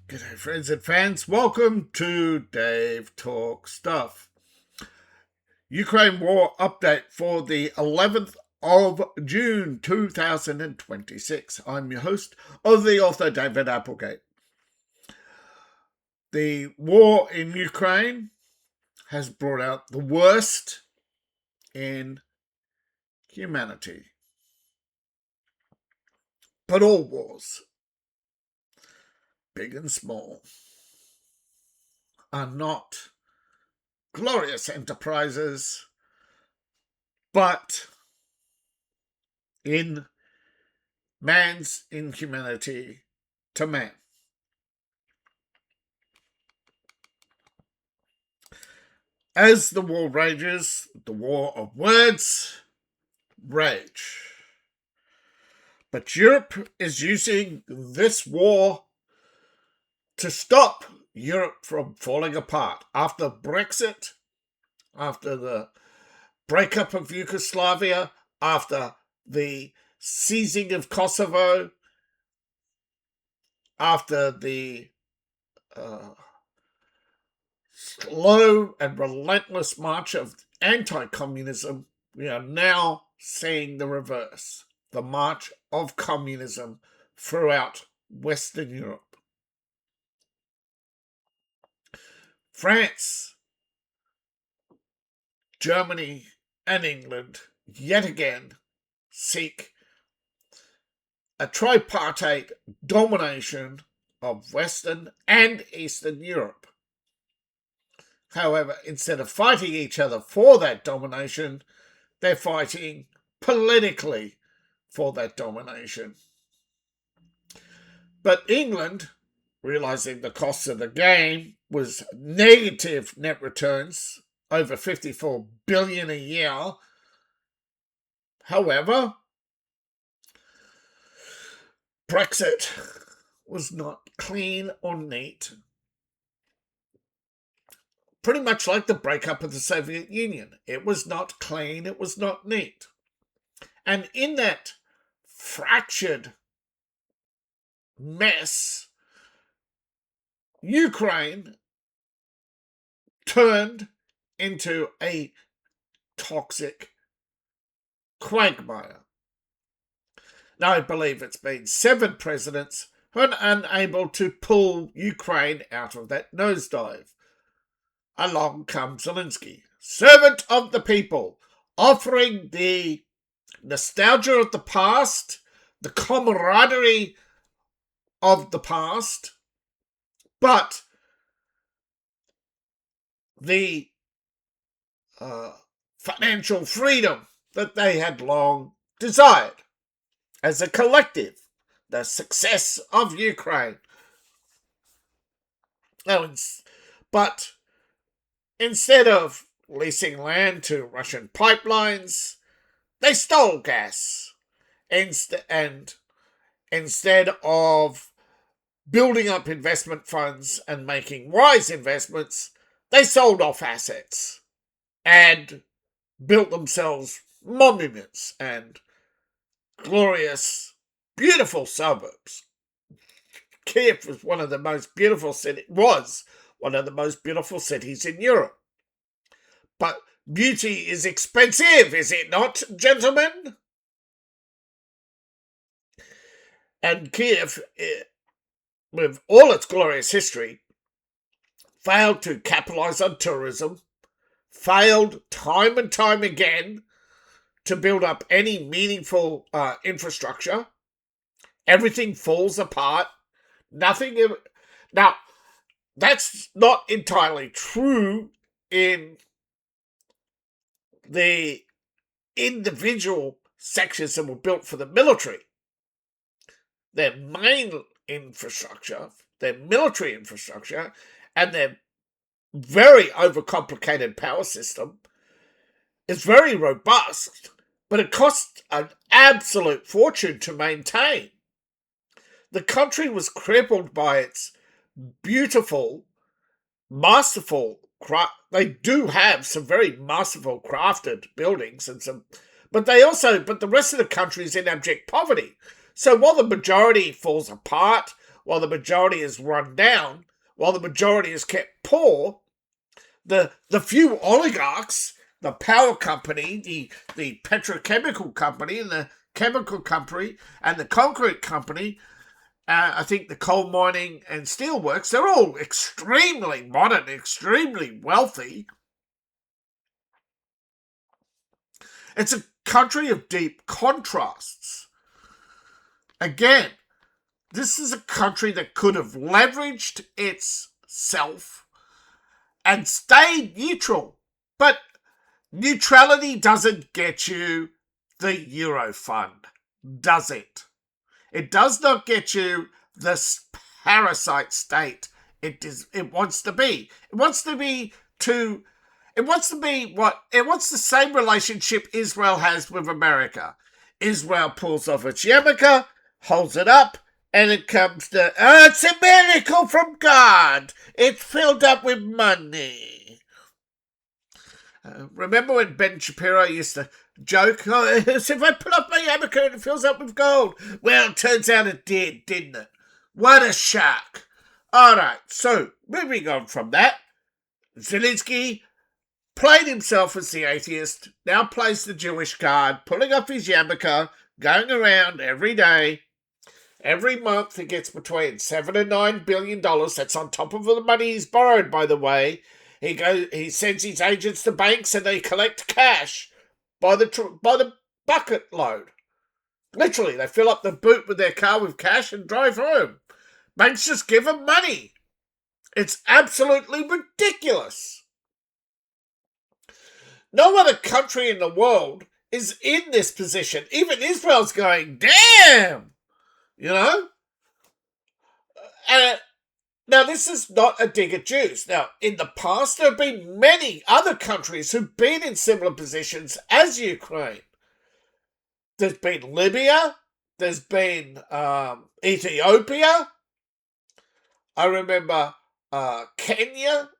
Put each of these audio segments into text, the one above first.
G'day friends and fans, welcome to Dave Talk Stuff. Ukraine War update for the 11th of June 2026. I'm your host of the author David Applegate. The war in Ukraine has brought out the worst in humanity. But all wars, big and small, are not glorious enterprises, but in man's inhumanity to man. As the war rages, the war of words rage. But Europe is using this war to stop Europe from falling apart. After Brexit, after the breakup of Yugoslavia, after the seizing of Kosovo, after the slow and relentless march of anti-communism, we are now seeing the reverse, the march of communism throughout Western Europe. France, Germany, and England yet again seek a tripartite domination of Western and Eastern Europe. However, instead of fighting each other for that domination, they're fighting politically for that domination. But England, realizing the cost of the game was negative net returns, over 54 billion a year. However, Brexit was not clean or neat. Pretty much like the breakup of the Soviet Union. It was not clean, it was not neat. And in that fractured mess, Ukraine turned into a toxic quagmire. Now, I believe it's been 7 presidents who are unable to pull Ukraine out of that nosedive. Along comes Zelesnky, servant of the people, offering the nostalgia of the past, the camaraderie of the past, but the financial freedom that they had long desired as a collective, the success of Ukraine. But instead of leasing land to Russian pipelines, they stole gas. And instead of building up investment funds and making wise investments, they sold off assets and built themselves monuments and glorious, beautiful suburbs. Kiev was one of the most beautiful cities in Europe. But beauty is expensive, is it not, gentlemen? And Kiev, with all its glorious history, failed to capitalize on tourism, failed time and time again to build up any meaningful infrastructure. Everything falls apart. Nothing. Now, that's not entirely true in the individual sections that were built for the military. Their main infrastructure, their military infrastructure, and their very overcomplicated power system is very robust, but it costs an absolute fortune to maintain. The country was crippled by its beautiful, masterful craft. They do have some very masterful crafted buildings but the rest of the country is in abject poverty. So while the majority falls apart, while the majority is run down, while the majority is kept poor, the few oligarchs, the power company, the petrochemical company, and the chemical company, and the concrete company, I think the coal mining and steelworks, they're all extremely modern, extremely wealthy. It's a country of deep contrasts. Again, this is a country that could have leveraged itself and stayed neutral. But neutrality doesn't get you the Euro fund, does it? It does not get you this parasite state it wants to be. It wants the same relationship Israel has with America. Israel pulls off its yarmulke, holds it up, and it comes to, it's a miracle from God. It's filled up with money. Remember when Ben Shapiro used to joke, as if I put up my yarmulke and it fills up with gold? Well, it turns out it did, didn't it? What a shock. All right, so moving on from that, Zelensky played himself as the atheist, now plays the Jewish card, pulling up his yarmulke, going around every day. Every month he gets between $7 and $9 billion. That's on top of all the money he's borrowed, by the way. He sends his agents to banks and they collect cash by the bucket load. Literally, they fill up the boot with their car with cash and drive home. Banks just give them money. It's absolutely ridiculous. No other country in the world is in this position. Even Israel's going, damn! You know? Now, this is not a dig at Jews. Now, in the past, there have been many other countries who've been in similar positions as Ukraine. There's been Libya. There's been Ethiopia. I remember Kenya,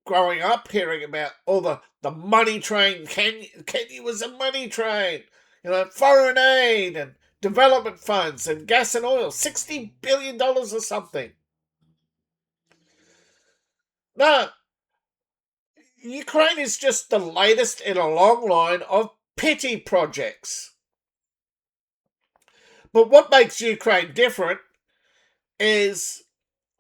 growing up, hearing about all the money train. Kenya was a money train. You know, foreign aid and development funds and gas and oil. $60 billion or something. Now, Ukraine is just the latest in a long line of petty projects. But what makes Ukraine different is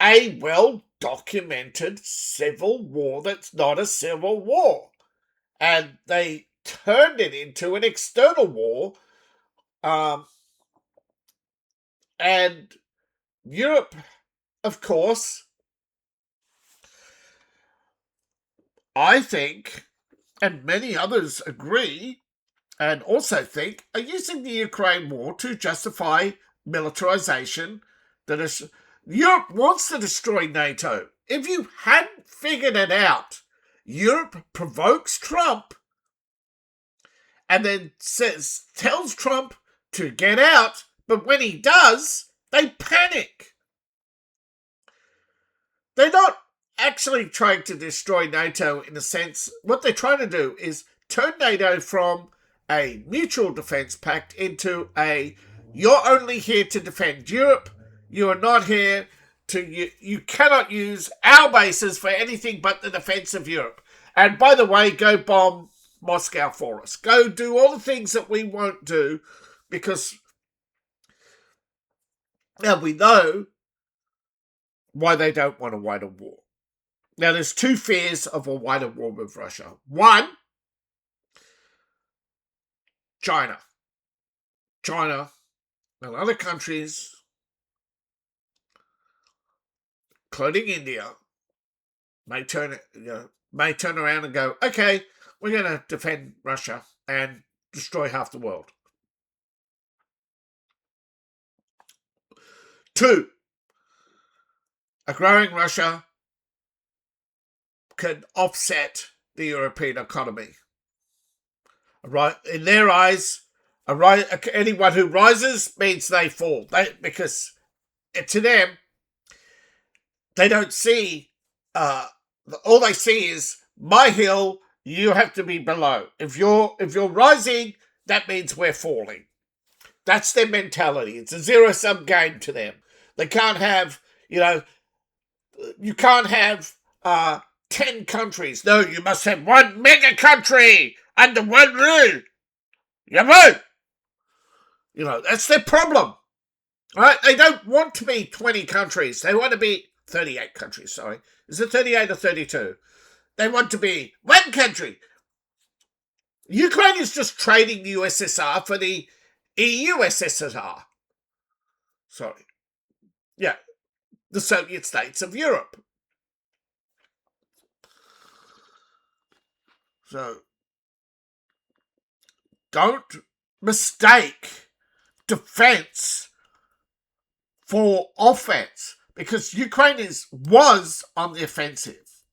a well-documented civil war that's not a civil war. And they turned it into an external war. And Europe, of course, I think, and many others agree, and also think, are using the Ukraine war to justify militarization. Europe wants to destroy NATO. If you hadn't figured it out, Europe provokes Trump and then tells Trump to get out, but when he does, they panic. They're not actually trying to destroy NATO in a sense. What they're trying to do is turn NATO from a mutual defense pact into you're only here to defend Europe. You are not here you cannot use our bases for anything but the defense of Europe. And by the way, go bomb Moscow for us. Go do all the things that we won't do because now we know why they don't want a wider war. Now, there's two fears of a wider war with Russia. One, China and other countries, including India, may turn around and go, okay, we're going to defend Russia and destroy half the world. Two, a growing Russia can offset the European economy. Right, in their eyes, anyone who rises means they fall. Because to them, they don't see. All they see is my hill. You have to be below. If you're rising, that means we're falling. That's their mentality. It's a zero-sum game to them. They can't have, you can't have 10 countries. No, you must have one mega country under one rule. You won't. That's their problem. Right? They don't want to be 20 countries. They want to be 38 countries, sorry. Is it 38 or 32? They want to be one country. Ukraine is just trading the USSR for the EU SSR. Sorry. Yeah. The Soviet states of Europe. So, don't mistake defense for offense, because Ukraine was on the offensive.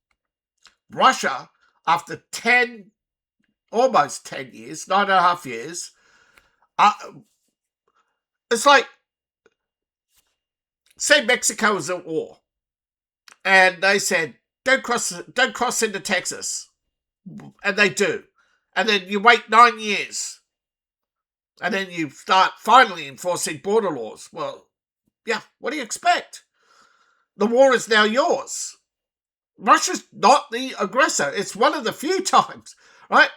Russia, after almost 10 years, 9.5 years, it's like, say Mexico was at war, and they said, don't cross into Texas. And they do. And then you wait 9 years. And then you start finally enforcing border laws. Well, yeah, what do you expect? The war is now yours. Russia's not the aggressor. It's one of the few times, right?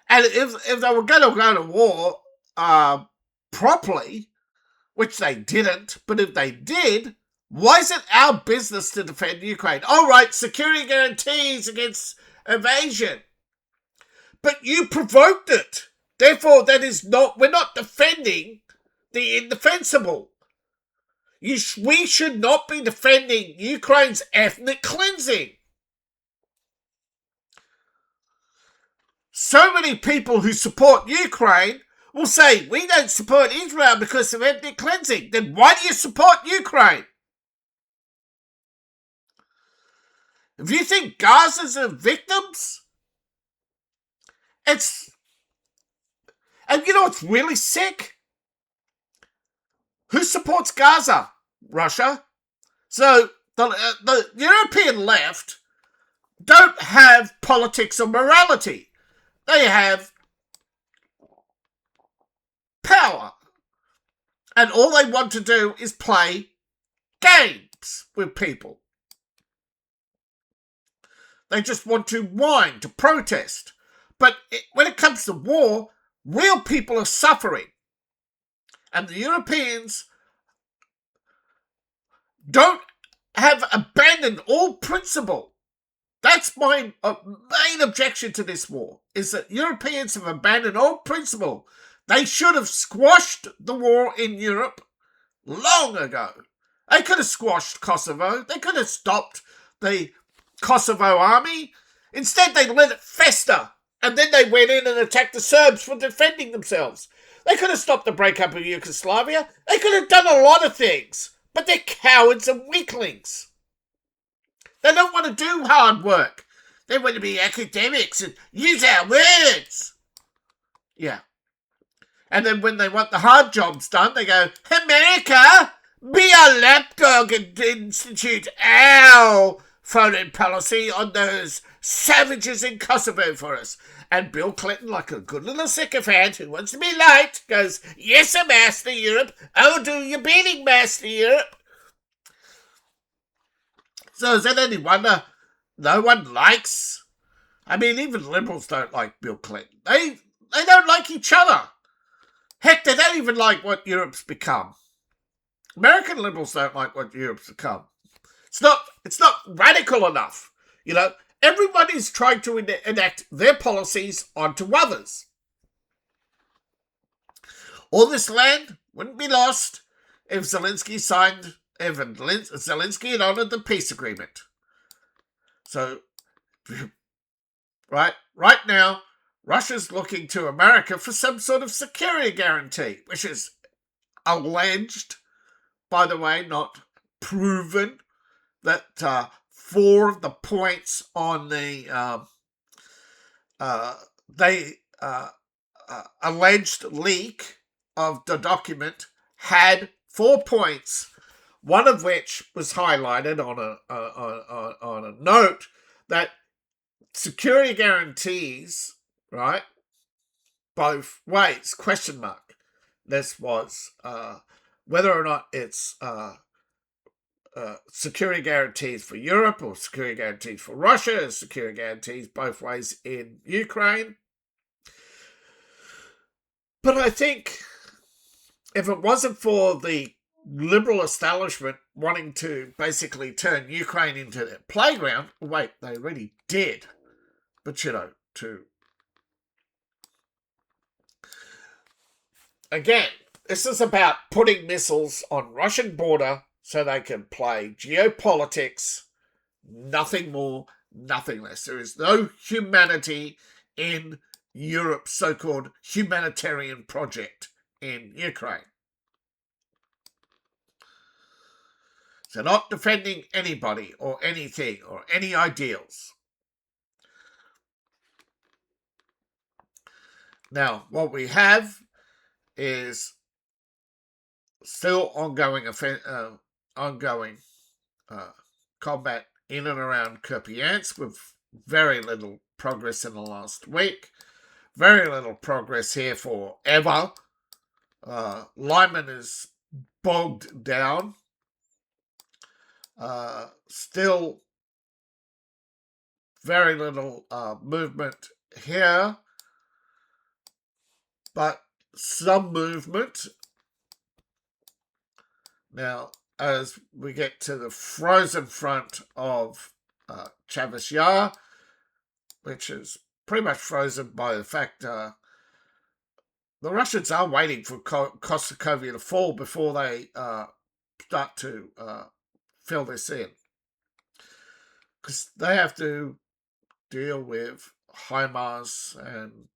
And if they were going to go to war properly, which they didn't, but if they did, why is it our business to defend Ukraine? All right, security guarantees against invasion. But you provoked it. Therefore, we're not defending the indefensible. We should not be defending Ukraine's ethnic cleansing. So many people who support Ukraine will say, we don't support Israel because of ethnic cleansing. Then why do you support Ukraine? If you think Gaza's are victims, and you know what's really sick? Who supports Gaza? Russia. So the European left don't have politics or morality. They have power. And all they want to do is play games with people. They just want to whine, to protest. But when it comes to war, real people are suffering. And the Europeans don't have abandoned all principle. That's my main objection to this war, is that Europeans have abandoned all principle. They should have squashed the war in Europe long ago. They could have squashed Kosovo. They could have stopped the Kosovo army. Instead, they let it fester. And then they went in and attacked the Serbs for defending themselves. They could have stopped the breakup of Yugoslavia. They could have done a lot of things. But they're cowards and weaklings. They don't want to do hard work. They want to be academics and use our words. Yeah. And then when they want the hard jobs done, they go, America, be our lapdog and institute our foreign policy on those savages in Kosovo for us. And Bill Clinton, like a good little sycophant who wants to be liked, goes, yes, sir, Master Europe. I'll do your bidding, Master Europe. So is that any wonder no one likes? I mean, even liberals don't like Bill Clinton. They don't like each other. Heck, they don't even like what Europe's become. American liberals don't like what Europe's become. It's not radical enough. Everybody's trying to enact their policies onto others. All this land wouldn't be lost if Zelensky had honoured the peace agreement. So, right now, Russia's looking to America for some sort of security guarantee, which is alleged, by the way, not proven, that 4 of the points on the alleged leak of the document had 4 points, one of which was highlighted on a note that security guarantees, right, both ways, question mark. This was whether or not it's security guarantees for Europe or security guarantees for Russia, security guarantees both ways in Ukraine. But I think if it wasn't for the liberal establishment wanting to basically turn Ukraine into their playground, wait, they really did. But, again, this is about putting missiles on Russian border so they can play geopolitics, nothing more, nothing less. There is no humanity in Europe's so-called humanitarian project in Ukraine. They're not defending anybody or anything or any ideals. Now, what we have is still ongoing combat in and around Kupiansk with very little progress in the last week. Very little progress here forever. Lyman is bogged down. Still very little movement here, but some movement. Now, as we get to the frozen front of Chavez Yar, which is pretty much frozen by the fact the Russians are waiting for Kosokovia to fall before they start to fill this in. Because they have to deal with HIMARS and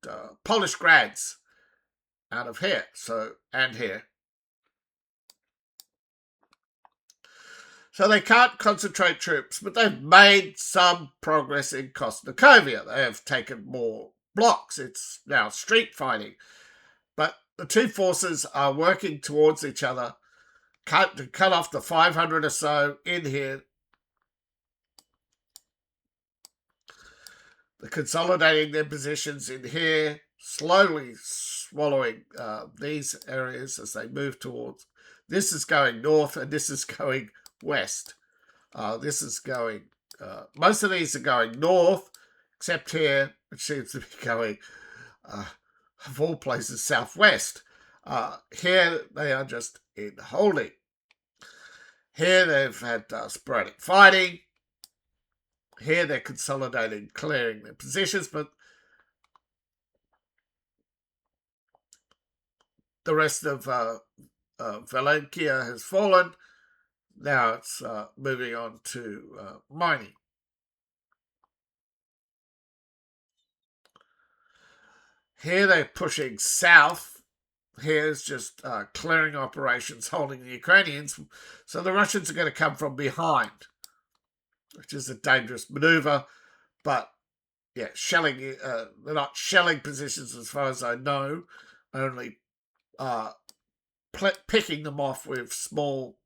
Polish grads out of here, and here. So they can't concentrate troops, but they've made some progress in Kosokovia. They have taken more blocks. It's now street fighting. But the two forces are working towards each other to cut off the 500 or so in here. They're consolidating their positions in here, slowly swallowing these areas as they move towards. This is going north and this is going west. This is going, most of these are going north, except here, which seems to be going, of all places, southwest. Here they are just in holding. Here they've had sporadic fighting. Here they're consolidating, clearing their positions, but the rest of Zelesnky has fallen. Now it's moving on to mining. Here they're pushing south. Here's just clearing operations, holding the Ukrainians. So the Russians are going to come from behind, which is a dangerous maneuver. But yeah, shelling. They're not shelling positions as far as I know, only picking them off with small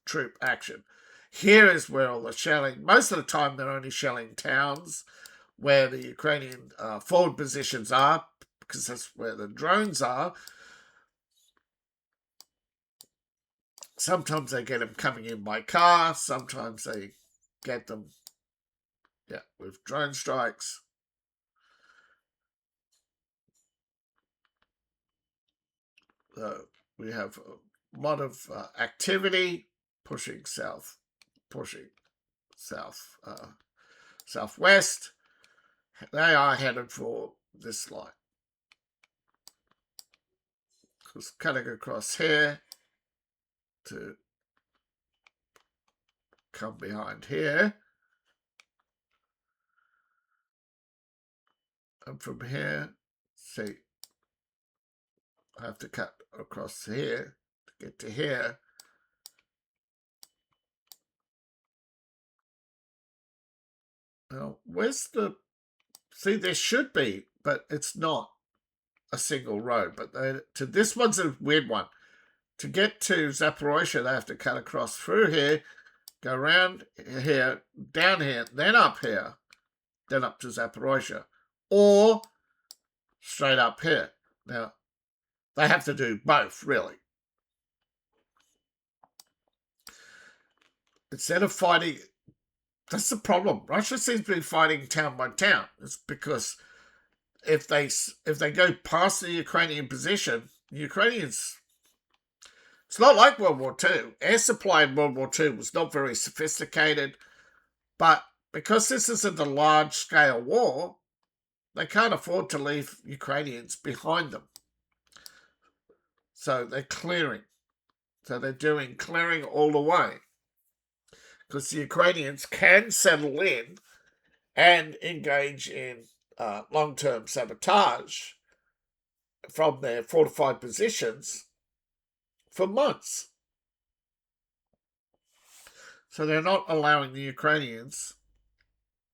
troop action. Here is where all the shelling. Most of the time, they're only shelling towns where the Ukrainian forward positions are, because that's where the drones are. Sometimes they get them coming in by car. Sometimes they get them, with drone strikes. We have a lot of activity pushing south, southwest. They are headed for this line. Just cutting across here to come behind here. And from here, see, I have to cut across here to get to here. Now, where's the... See, there should be, but it's not a single road. But to this one's a weird one. To get to Zaporozhye, they have to cut across through here, go around here, down here, then up here, then up to Zaporozhye, or straight up here. Now, they have to do both, really. instead of fighting, that's the problem. Russia seems to be fighting town by town. It's because if they go past the Ukrainian position, the Ukrainians. It's not like World War II. Air supply in World War II was not very sophisticated, but because this isn't a large-scale war, they can't afford to leave Ukrainians behind them. So they're clearing. So they're doing clearing all the way. Because the Ukrainians can settle in and engage in long-term sabotage from their fortified positions for months. So they're not allowing the Ukrainians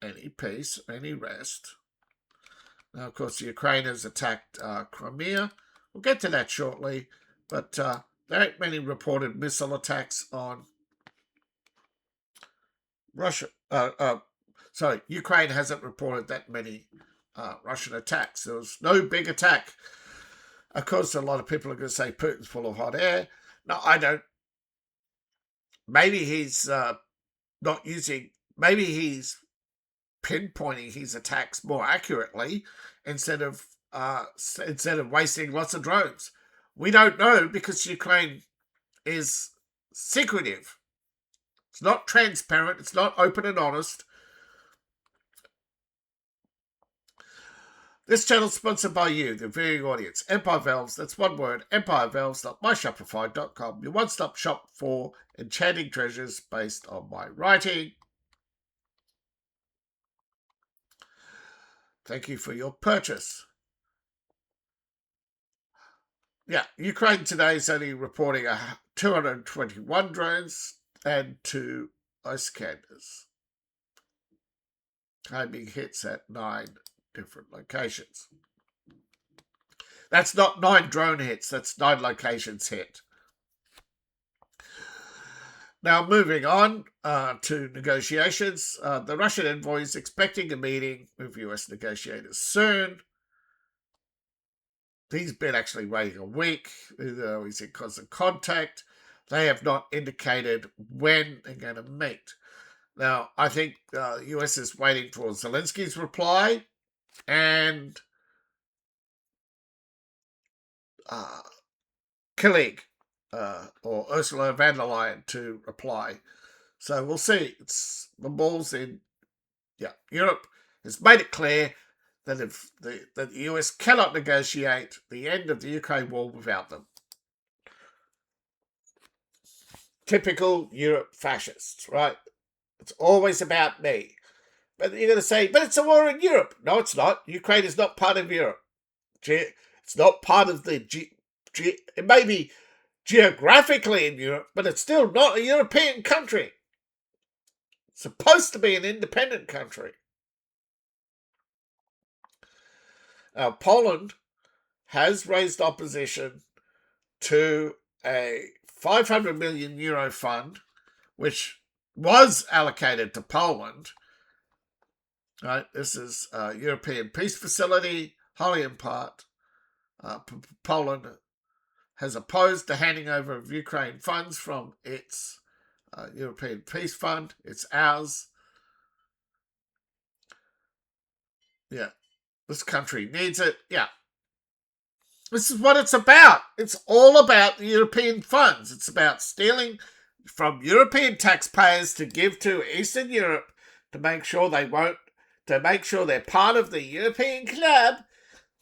any peace, any rest. Now, of course, the Ukraine has attacked Crimea. We'll get to that shortly, but there ain't many reported missile attacks on Russia. Ukraine hasn't reported that many Russian attacks. There was no big attack. Of course, a lot of people are going to say Putin's full of hot air. No, I don't. Maybe he's not using. Maybe he's pinpointing his attacks more accurately instead of wasting lots of drones. We don't know because Ukraine is secretive. It's not transparent. It's not open and honest. This channel is sponsored by you, the viewing audience. Empire Valves, that's one word, empirevalves.myshopify.com, your one-stop shop for enchanting treasures based on my writing. Thank you for your purchase. Yeah, Ukraine today is only reporting 221 drones and 2 Iskanders, claiming hits at 9 different locations. That's not 9 drone hits, that's 9 locations hit. Now, moving on to negotiations. The Russian envoy is expecting a meeting with US negotiators soon. He's been actually waiting a week. He's in constant contact. They have not indicated when they're going to meet. Now, I think the US is waiting for Zelensky's reply and Killig or Ursula von der Leyen to reply. So we'll see. It's the ball's in. Yeah, Europe has made it clear that if that the US cannot negotiate the end of the Ukraine war without them. Typical Europe fascists, right? It's always about me. But you're going to say, but it's a war in Europe. No, it's not. Ukraine is not part of Europe. It's not part of the... It may be geographically in Europe, but it's still not a European country. It's supposed to be an independent country. Poland has raised opposition to a €500 million fund, which was allocated to Poland. Right, this is a European peace facility, wholly in part. Poland has opposed the handing over of Ukraine funds from its European Peace Fund. It's ours. Yeah, this country needs it. Yeah. This is what it's about. It's all about the European funds. It's about stealing from European taxpayers to give to Eastern Europe to make sure they're part of the European club,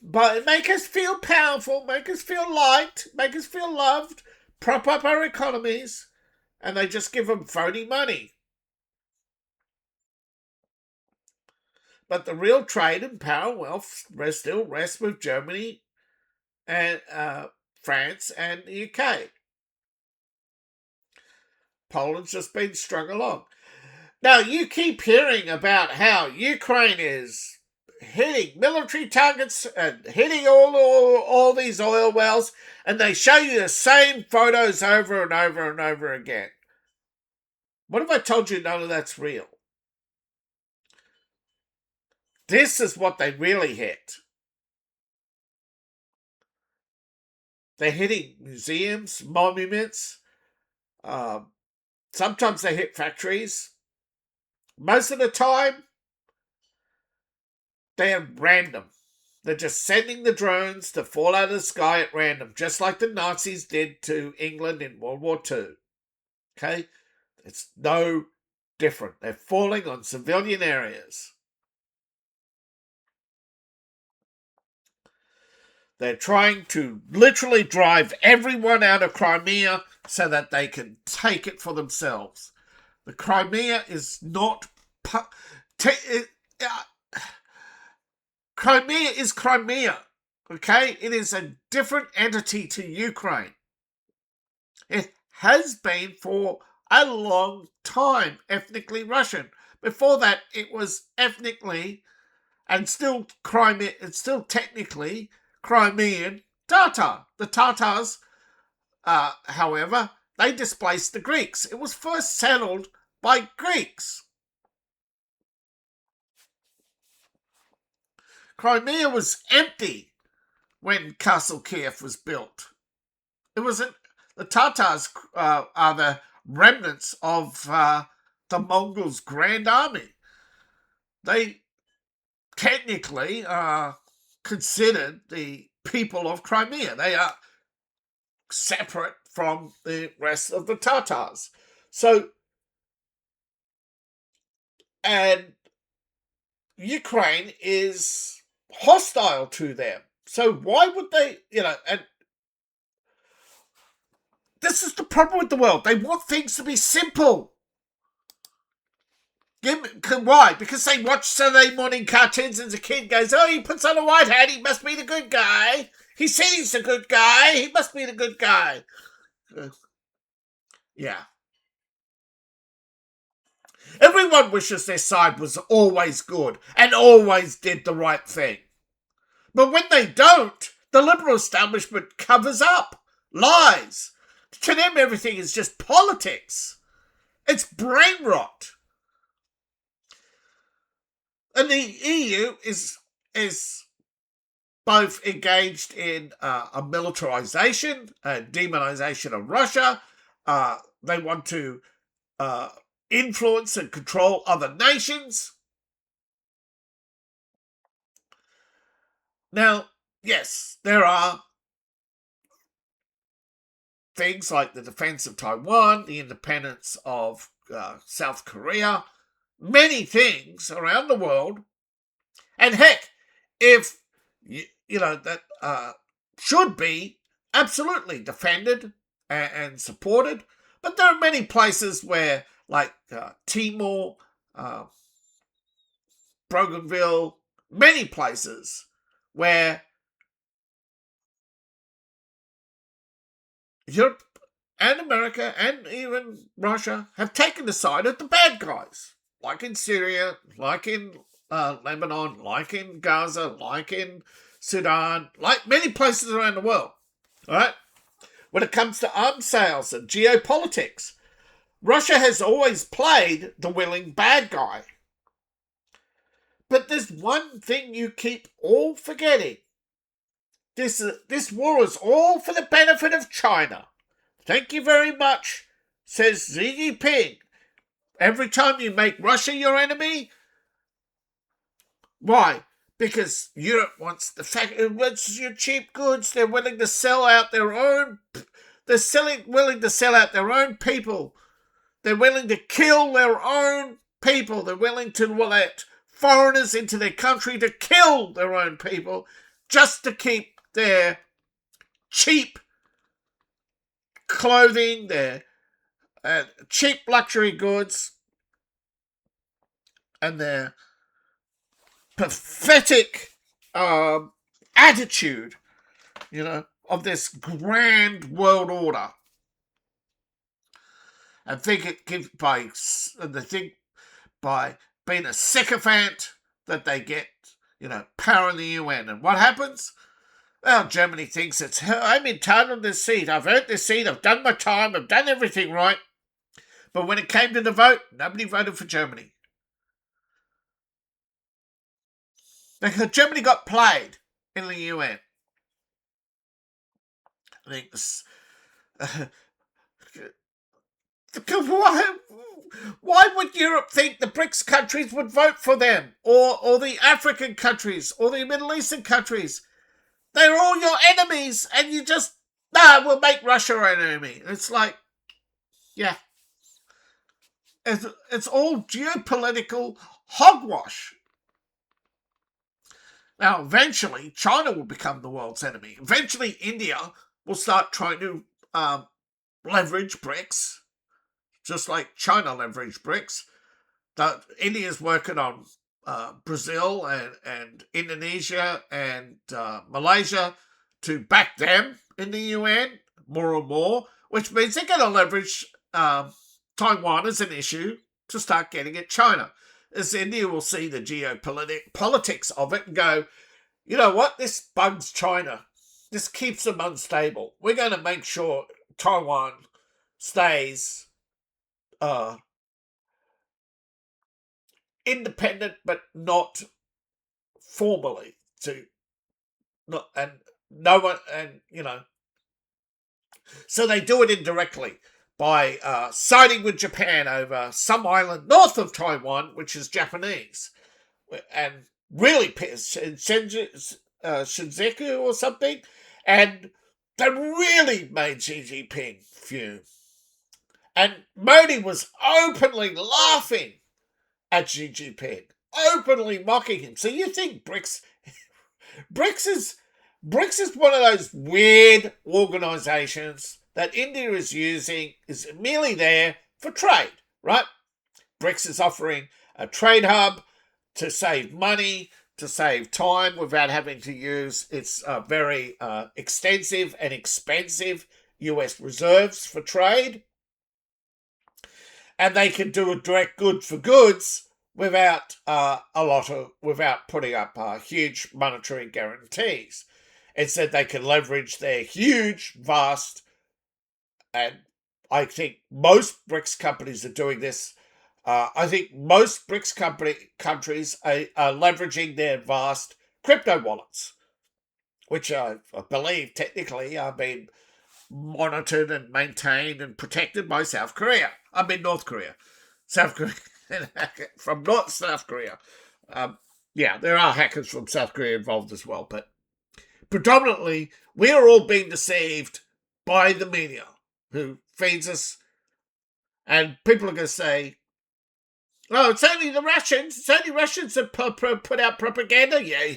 but make us feel powerful, make us feel liked, make us feel loved, prop up our economies, and they just give them phony money. But the real trade and power and wealth still rests with Germany and France and the UK. Poland's just been strung along. Now, you keep hearing about how Ukraine is hitting military targets and hitting all these oil wells, and they show you the same photos over and over and over again. What if I told you none of that's real? This is what they really hit. They're hitting museums, monuments, Sometimes they hit factories. Most of the time, they are random. They're just sending the drones to fall out of the sky at random, just like the Nazis did to England in World War II. Okay? It's no different. They're falling on civilian areas. They're trying to literally drive everyone out of Crimea so that they can take it for themselves. The Crimea is not... Crimea is Crimea, okay? It is a different entity to Ukraine. It has been for a long time ethnically Russian. Before that, it was ethnically and still Crimea. It's still technically Crimean Tatar. The Tatars, however, they displaced the Greeks. It was first settled by Greeks. Crimea was empty when Castle Kiev was built. It wasn't. The Tatars are the remnants of the Mongols' Grand Army. They technically are considered the people of Crimea. They are separate from the rest of the Tatars. So, and Ukraine is hostile to them. So why would they, and this is the problem with the world. They want things to be simple. Why? Because they watch Saturday morning cartoons and the kid goes, oh, he puts on a white hat, he must be the good guy. He said he's the good guy, he must be the good guy. Yeah. Everyone wishes their side was always good and always did the right thing. But when they don't, the liberal establishment covers up, lies. To them, everything is just politics. It's brain rot. And the EU is both engaged in a militarization and demonization of Russia. They want to influence and control other nations. Now, yes, there are things like the defense of Taiwan, the independence of South Korea, many things around the world. And heck, if, that should be absolutely defended and supported. But there are many places where, like Timor, Bougainville, many places where Europe and America and even Russia have taken the side of the bad guys, like in Syria, like in Lebanon, like in Gaza, like in Sudan, like many places around the world. All right? When it comes to arms sales and geopolitics, Russia has always played the willing bad guy. But there's one thing you keep all forgetting. This war is all for the benefit of China. Thank you very much, says Xi Jinping. Every time you make Russia your enemy, why? Because Europe wants your cheap goods. They're willing to sell out their own. Willing to sell out their own people. They're willing to kill their own people. They're willing to let foreigners into their country to kill their own people just to keep their cheap clothing, their cheap luxury goods, and their pathetic attitude, of this grand world order. And think by being a sycophant that they get, power in the UN. And what happens? Well, Germany thinks I'm entitled to this seat. I've earned this seat. I've done my time. I've done everything right. But when it came to the vote, nobody voted for Germany. Because Germany got played in the UN. I think Why would Europe think the BRICS countries would vote for them, or the African countries, or the Middle Eastern countries? They're all your enemies, and you just, we'll make Russia our enemy. It's like, yeah, it's all geopolitical hogwash. Now, eventually, China will become the world's enemy. Eventually, India will start trying to leverage BRICS, just like China leveraged BRICS. That India's working on Brazil and Indonesia and Malaysia to back them in the UN more and more, which means they're going to leverage Taiwan as an issue to start getting at China. As India will see the geopolitics of it and go, you know what, this bugs China. This keeps them unstable. We're going to make sure Taiwan stays independent, but not formally. So they do it indirectly by siding with Japan over some island north of Taiwan, which is Japanese, and really pissed, Shinjuku or something, and that really made Xi Jinping fume. And Modi was openly laughing at Xi Jinping, openly mocking him. So you think BRICS is one of those weird organizations that India is using, is merely there for trade, right? BRICS is offering a trade hub to save money, to save time without having to use its very extensive and expensive US reserves for trade. And they can do a direct good for goods without without putting up huge monetary guarantees. Instead, they can leverage their huge, vast, and I think most BRICS companies are doing this. I think most BRICS countries are leveraging their vast crypto wallets, which I believe technically are being monitored and maintained and protected by South Korea. North Korea. South Korea. From South Korea. There are hackers from South Korea involved as well, but predominantly we are all being deceived by the media who feeds us, and people are going to say, oh, it's only the Russians. It's only Russians that put out propaganda. Yeah.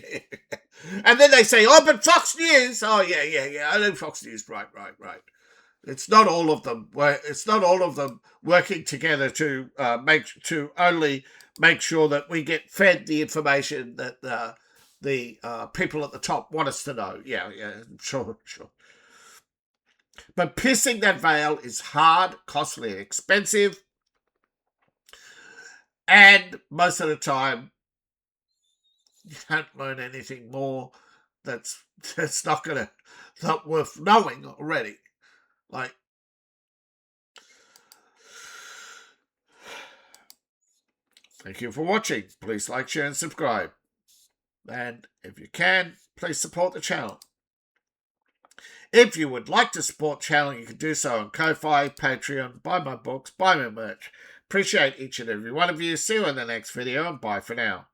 And then they say, oh, but Fox News. Oh, yeah. I know Fox News. Right. It's not all of them. It's not all of them working together to only make sure that we get fed the information that the people at the top want us to know. Yeah, sure. But piercing that veil is hard, costly, and expensive. And most of the time, you don't learn anything more that's not worth knowing already. Like, thank you for watching. Please like, share, and subscribe. And if you can, please support the channel. If you would like to support the channel, you can do so on Ko-Fi, Patreon, buy my books, buy my merch. Appreciate each and every one of you. See you in the next video, and bye for now.